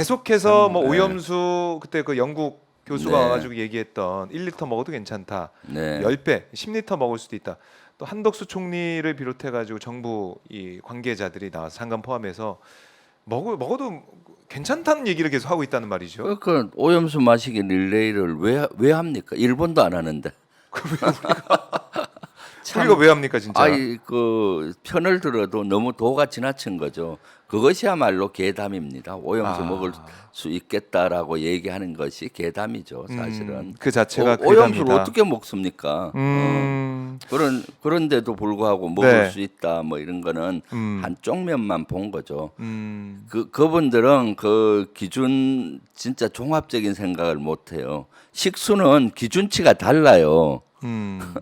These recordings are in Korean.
계속해서 뭐 네. 오염수 그때 그 영국 교수가 네. 와가지고 얘기했던 1리터 먹어도 괜찮다. 네. 10배, 10리터 먹을 수도 있다. 또 한덕수 총리를 비롯해가지고 정부 이 관계자들이 나와서 장관 포함해서 먹어도 괜찮다는 얘기를 계속 하고 있다는 말이죠. 그 오염수 마시기 릴레이를 왜 합니까? 일본도 안 하는데. 우리가 왜 합니까 진짜? 아이 그 편을 들어도 너무 도가 지나친 거죠. 그것이야말로 괴담입니다. 오염수 먹을 수 있겠다라고 얘기하는 것이 괴담이죠, 사실은. 그 자체가 오염수를 괴담이다. 어떻게 먹습니까? 그런데도 불구하고 먹을 네. 수 있다 뭐 이런 거는 한쪽 면만 본 거죠. 음, 그분들은 그 기준 진짜 종합적인 생각을 못 해요. 식수는 기준치가 달라요. 그래요.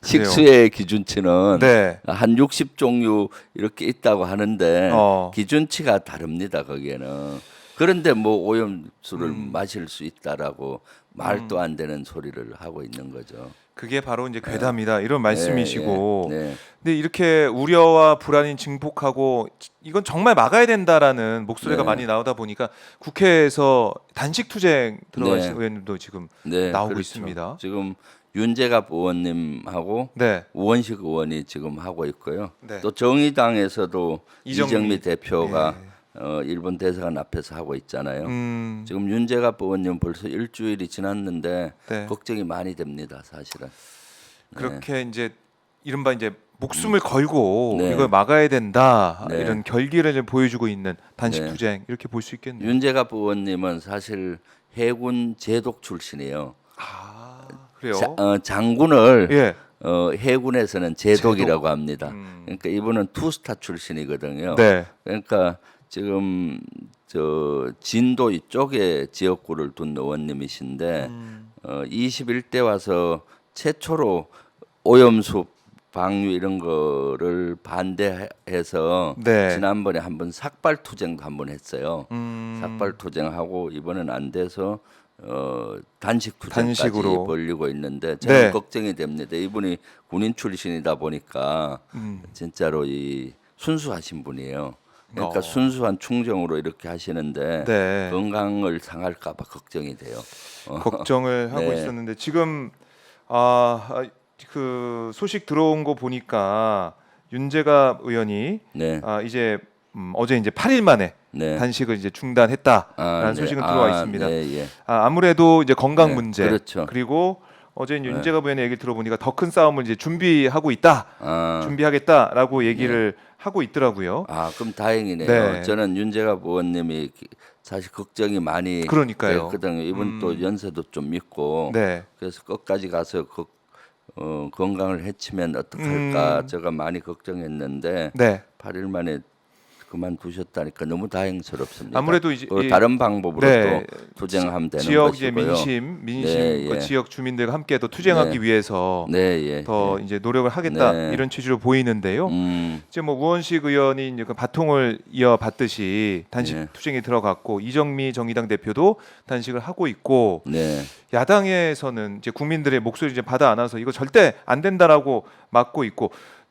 식수의 기준치는 네. 한 60종류 이렇게 있다고 하는데 어. 기준치가 다릅니다. 거기에는. 그런데 뭐 오염수를 마실 수 있다라고 말도 안 되는 소리를 하고 있는 거죠. 그게 바로 이제 괴담이다 이런 말씀이시고. 네, 네. 근데 이렇게 우려와 불안이 증폭하고 이건 정말 막아야 된다라는 목소리가 네. 많이 나오다 보니까 국회에서 단식 투쟁 들어가신 네. 의원님도 지금 네, 나오고 그렇죠. 있습니다. 지금 윤재갑 의원님하고 네. 우원식 의원이 지금 하고 있고요. 네. 또 정의당에서도 이정미. 이정미 대표가 네. 일본 대사관 앞에서 하고 있잖아요. 지금 윤재갑 의원님 벌써 일주일이 지났는데 네. 걱정이 많이 됩니다, 사실은. 그렇게 이제 이른바 이제 목숨을 걸고 네. 이걸 막아야 된다 네. 이런 결기를 이제 보여주고 있는 단식 네. 투쟁 이렇게 볼 수 있겠네요. 윤재갑 의원님은 사실 해군 제독 출신이에요. 아 그래요? 장군을 예. 해군에서는 제독이라고 합니다. 그러니까 이분은 투스타 출신이거든요. 네. 그러니까 지금 저 진도 이쪽에 지역구를 둔 의원님이신데 21대 와서 최초로 오염수 방류 이런 거를 반대해서 네. 지난번에 한번 삭발 투쟁도 한번 했어요. 삭발 투쟁하고 이번엔 안 돼서 단식 투쟁까지 단식으로. 벌리고 있는데 저는 네. 걱정이 됩니다. 이분이 군인 출신이다 보니까 진짜로 이 순수하신 분이에요. 그러니까 순수한 충정으로 이렇게 하시는데 네. 건강을 상할까봐 걱정이 돼요. 걱정을 하고 네. 있었는데 지금 그 소식 들어온 거 보니까 윤재갑 의원이 네, 이제 어제 이제 8일 만에 네. 단식을 이제 중단했다라는 네. 소식은 들어와 있습니다. 네, 예. 아무래도 이제 건강 네, 문제 그렇죠. 그리고 어제 이제 윤재갑 의원의 얘기 들어보니까 더 큰 싸움을 이제 준비하고 있다, 아, 준비하겠다라고 얘기를 하고 있더라고요. 그럼 다행이네요. 네. 저는 윤재갑 의원님이 사실 걱정이 많이 그러니까요. 됐거든요. 이분 또 연세도 좀 있고 네. 그래서 끝까지 가서 건강을 해치면 어떡할까 제가 많이 걱정했는데 네. 8일 만에 그만두셨다니까 너무 다행스럽습니다. 아무래도 이제 다른 방법으로 네. 또 투쟁하면 되는 지역 이제 것이고요. 민심 네, 그 예. 지역 주민들과 함께 또 투쟁하기 네. 위해서 네, 예. 더 이제 노력을 하겠다 네. 이런 취지로 보이는데요. 이제 뭐 우원식 의원이 이제 그 바통을 이어받듯이 단식 네. 투쟁에 들어갔고 이정미 정의당 대표도 단식을 하고 있고 네. 야당에서는 이제 국민들의 목소리 이제 받아 안아서 이거 절대 안 된다라고 막고 있고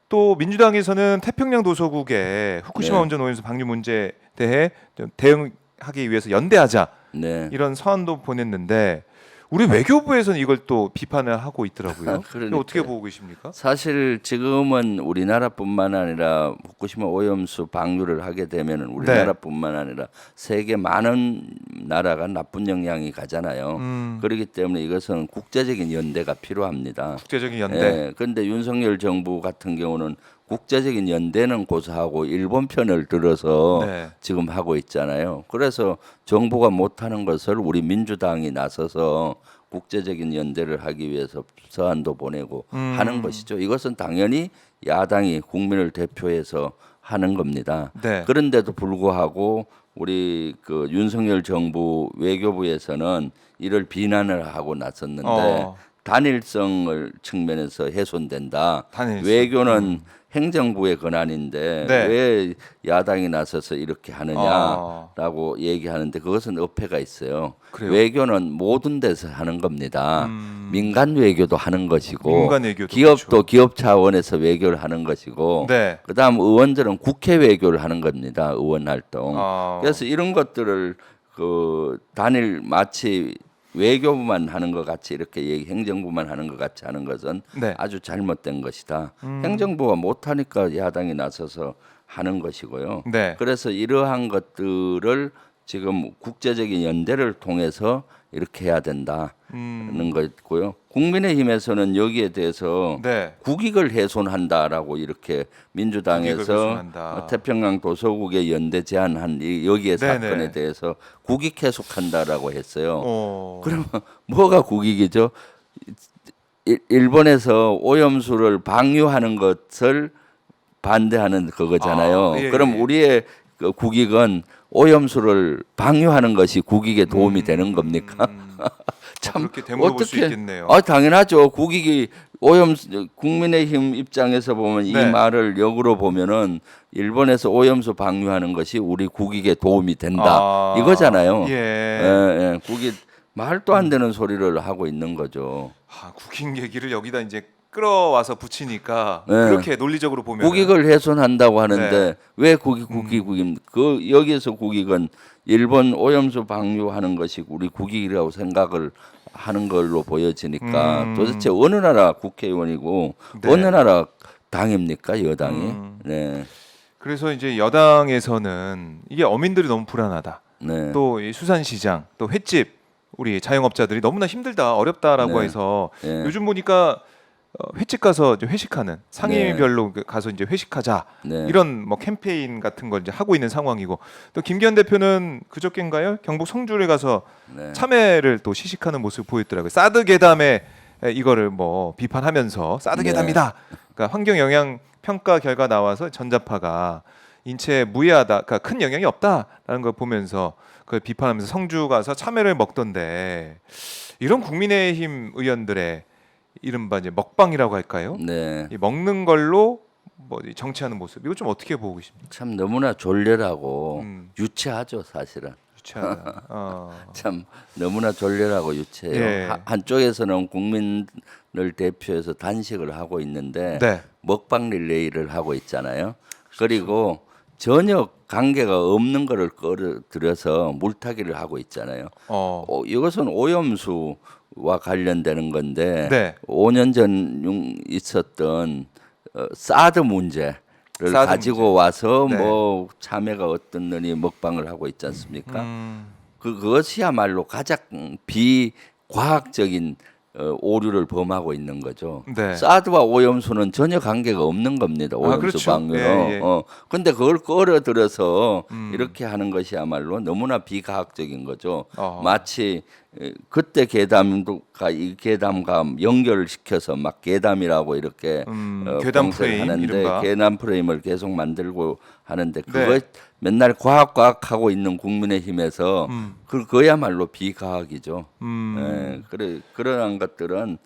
또 민주당에서는 태평양 도서국에 후쿠시마 네. 원전 오염수 방류 문제에 대해 좀 대응하기 위해서 연대하자 네. 이런 서한도 보냈는데 우리 외교부에서는 이걸 또 비판을 하고 있더라고요. 그러니까요. 이거 어떻게 보고 계십니까? 사실 지금은 우리나라뿐만 아니라 후쿠시마 오염수 방류를 하게 되면 우리나라뿐만 아니라 세계 많은 나라가 나쁜 영향이 가잖아요. 그렇기 때문에 이것은 국제적인 연대가 필요합니다. 국제적인 연대. 예, 그런데 윤석열 정부 같은 경우는 국제적인 연대는 고사하고 일본 편을 들어서 네. 지금 하고 있잖아요. 그래서 정부가 못하는 것을 우리 민주당이 나서서 국제적인 연대를 하기 위해서 서한도 보내고 하는 것이죠. 이것은 당연히 야당이 국민을 대표해서 하는 겁니다. 네. 그런데도 불구하고 우리 그 윤석열 정부 외교부에서는 이를 비난을 하고 나섰는데 단일성을 측면에서 훼손된다. 단일성. 외교는 행정부의 권한인데 네. 왜 야당이 나서서 이렇게 하느냐라고 얘기하는데 그것은 어폐가 있어요. 그래요? 외교는 모든 데서 하는 겁니다. 민간 외교도 하는 것이고 민간 외교도 기업도 그렇죠. 기업 차원에서 외교를 하는 것이고 네. 그다음 의원들은 국회 외교를 하는 겁니다. 의원 활동. 아. 그래서 이런 것들을 그 단일 마치 외교부만 하는 것 같이 이렇게 행정부만 하는 것 같이 하는 것은 네. 아주 잘못된 것이다. 행정부가 못하니까 야당이 나서서 하는 것이고요. 네. 그래서 이러한 것들을 지금 국제적인 연대를 통해서 이렇게 해야 된다는 거고요. 국민의힘에서는 여기에 대해서 네. 국익을 훼손한다라고 이렇게 국익을 민주당에서 훼손한다. 태평양 도서국의 연대 제안한 여기에 네네. 사건에 대해서 국익 해속한다라고 했어요. 그럼 그러면 뭐가 국익이죠? 일본에서 오염수를 방류하는 것을 반대하는 그거잖아요. 아, 예, 그럼 예. 우리의 그 국익은 오염수를 방류하는 것이 국익에 도움이 되는 겁니까? 참 그렇게 되물어볼 수 있겠네요. 당연하죠. 국익이 오염수 국민의힘 입장에서 보면 이 네. 말을 역으로 보면은 일본에서 오염수 방류하는 것이 우리 국익에 도움이 된다 이거잖아요. 예. 예. 국익 말도 안 되는 소리를 하고 있는 거죠. 국익 얘기를 여기다 이제 끌어와서 붙이니까 네. 그렇게 논리적으로 보면 국익을 훼손한다고 하는데 네. 왜 국익입니까? 그 여기에서 국익은 일본 오염수 방류하는 것이 우리 국익이라고 생각을 하는 걸로 보여지니까 도대체 어느 나라 국회의원이고 네. 어느 나라 당입니까 여당이? 네, 그래서 이제 여당에서는 이게 어민들이 너무 불안하다. 네, 또 이 수산시장, 또 횟집 우리 자영업자들이 너무나 힘들다, 어렵다라고 네. 해서 네. 요즘 보니까 횟집 가서 이제 회식하는 상임별로 가서 이제 회식하자 네. 이런 뭐 캠페인 같은 걸 이제 하고 있는 상황이고 또 김기현 대표는 그저께인가요? 경북 성주에 가서 네. 참외를 또 시식하는 모습을 보였더라고요. 사드 괴담에 이거를 뭐 비판하면서 사드 네. 괴담이다. 그러니까 환경 영향 평가 결과 나와서 전자파가 인체에 무해하다, 그러니까 큰 영향이 없다라는 걸 보면서 그걸 비판하면서 성주 가서 참외를 먹던데 이런 국민의힘 의원들의 이른바 이제 먹방이라고 할까요? 네. 이 먹는 걸로 뭐 정치하는 모습 이거 좀 어떻게 보고 계십니까? 참 너무나 졸렬하고 음. 유치하죠 사실은. 유치하다. 참 너무나 졸렬하고 유치해요. 예. 한쪽에서는 국민을 대표해서 단식을 하고 있는데 네. 먹방 릴레이를 하고 있잖아요. 그리고 전혀 관계가 없는 거를 끌어들여서 물타기를 하고 있잖아요. 이것은 오염수와 관련되는 건데 네. 5년 전 있었던 사드 문제를 사드 가지고 문제. 와서 네. 뭐 참외가 어떤 놈이 먹방을 하고 있지 않습니까? 그것이야말로 가장 비과학적인 오류를 범하고 있는 거죠. 네. 사드와 오염수는 전혀 관계가 없는 겁니다. 오염수 그렇죠. 방류는. 예, 예. 근데 그걸 끌어들여서 이렇게 하는 것이야말로 너무나 비과학적인 거죠. 마치 그때 괴담과 이 괴담과 연결을 시켜서 막 괴담이라고 이렇게 괴담 봉쇄를 프레임 하는데 이른바. 괴담 프레임을 계속 만들고 하는데 네. 그거 맨날 과학 하고 있는 국민의힘에서 그거야말로 비과학이죠. 그러한 것들은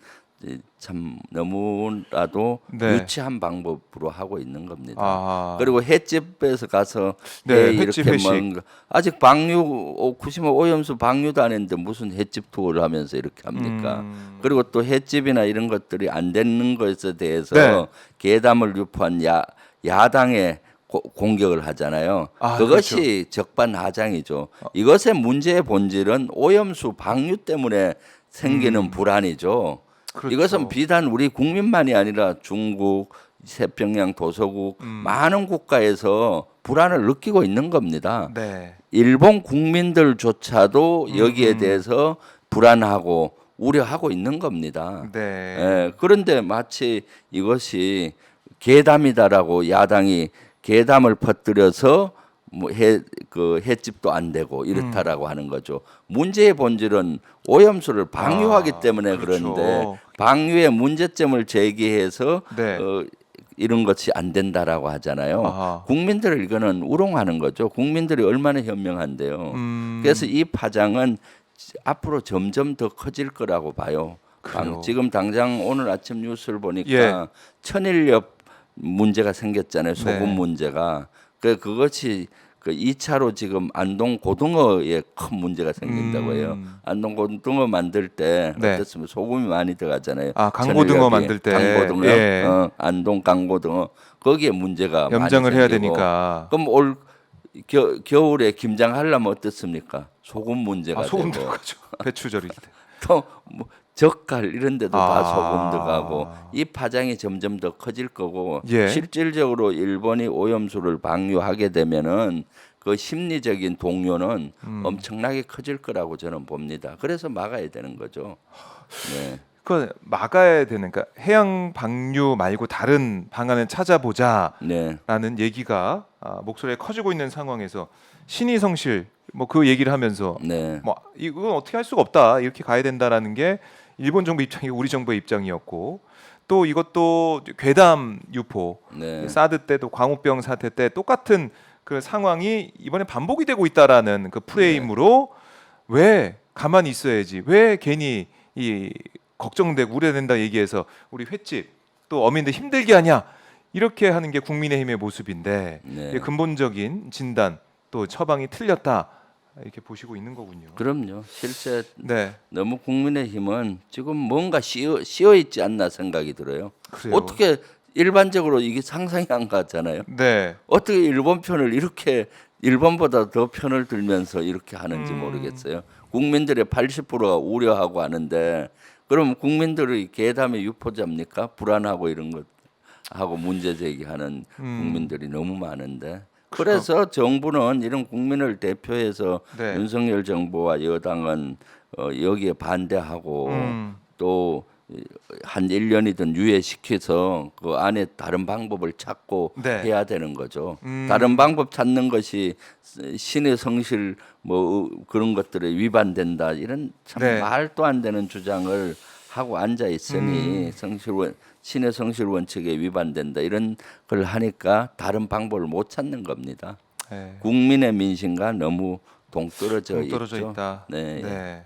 참 너무나도 네. 유치한 방법으로 하고 있는 겁니다. 아. 그리고 횟집에서 가서 네, 이렇게 횟집 회식. 먹는 거. 아직 방류 구시마 오염수 방류도 안 했는데 무슨 횟집 투어를 하면서 이렇게 합니까? 그리고 또 횟집이나 이런 것들이 안 되는 것에 대해서 네. 괴담을 유포한 야당의 공격을 하잖아요. 그것이 그렇죠. 적반하장이죠. 이것의 문제의 본질은 오염수 방류 때문에 생기는 불안이죠. 그렇죠. 이것은 비단 우리 국민만이 아니라 중국, 태평양 도서국 많은 국가에서 불안을 느끼고 있는 겁니다. 네. 일본 국민들조차도 여기에 대해서 불안하고 우려하고 있는 겁니다. 네. 예, 그런데 마치 이것이 괴담이다라고 야당이 괴담을 퍼뜨려서 뭐 횟집도 안 되고 이렇다라고 하는 거죠. 문제의 본질은 오염수를 방류하기 때문에 그렇죠. 그런데 방류의 문제점을 제기해서 네. 이런 것이 안 된다라고 하잖아요. 국민들을 이거는 우롱하는 거죠. 국민들이 얼마나 현명한데요. 그래서 이 파장은 앞으로 점점 더 커질 거라고 봐요. 지금 당장 오늘 아침 뉴스를 보니까 천일엽 문제가 생겼잖아요. 소금 네. 문제가. 그것이 그 2차로 지금 안동 고등어에 큰 문제가 생긴다고 해요. 안동 고등어 만들 때 네. 어떻습니까? 소금이 많이 들어가잖아요. 강고등어 천일엽이. 만들 때. 강고등어, 예. 안동 강고등어 거기에 문제가 염장을 많이 해야 생기고. 되니까. 그럼 올 겨울에 김장 하려면 어떻습니까? 소금 문제가 소금 되고 들어가죠. 배추 절일 때. 또 뭐 젓갈 이런 데도 다 아. 소금 들어가고 이 파장이 점점 더 커질 거고 예. 실질적으로 일본이 오염수를 방류하게 되면은 그 심리적인 동요는 엄청나게 커질 거라고 저는 봅니다. 그래서 막아야 되는 거죠. 네. 그 막아야 되는 그러니까 해양 방류 말고 다른 방안을 찾아보자라는 네. 얘기가 목소리가 커지고 있는 상황에서 신의 성실 뭐 그 얘기를 하면서 네. 뭐 이건 어떻게 할 수가 없다 이렇게 가야 된다라는 게 일본 정부 입장이 우리 정부의 입장이었고 또 이것도 괴담 유포 네. 사드 때도 광우병 사태 때 똑같은 그 상황이 이번에 반복이 되고 있다라는 그 프레임으로 왜 가만히 있어야지 왜 괜히 이 걱정되고 우려된다 얘기해서 우리 횟집 또 어민들 힘들게 하냐 이렇게 하는 게 국민의힘의 모습인데 네. 이게 근본적인 진단 또 처방이 틀렸다 이렇게 보시고 있는 거군요. 그럼요. 실제 네, 너무 국민의힘은 지금 뭔가 씌어 있지 않나 생각이 들어요. 그래요. 어떻게 일반적으로 이게 상상이 안 가잖아요. 네, 어떻게 일본 편을 이렇게 일본보다 더 편을 들면서 이렇게 하는지 모르겠어요. 국민들의 80%가 우려하고 하는데 그럼 국민들의 괴담의 유포자입니까? 불안하고 이런 것 하고 문제 제기하는 국민들이 너무 많은데 그래서 정부는 이런 국민을 대표해서 네. 윤석열 정부와 여당은 여기에 반대하고 또 한 1년이든 유예시켜서 그 안에 다른 방법을 찾고 네. 해야 되는 거죠. 다른 방법 찾는 것이 신의 성실 뭐 그런 것들에 위반된다 이런 참 네. 말도 안 되는 주장을 하고 앉아 있으니 신의 성실 원칙에 위반된다 이런 걸 하니까 다른 방법을 못 찾는 겁니다. 네. 국민의 민심과 너무 동떨어져 동떨어져 있죠. 있다. 네. 네.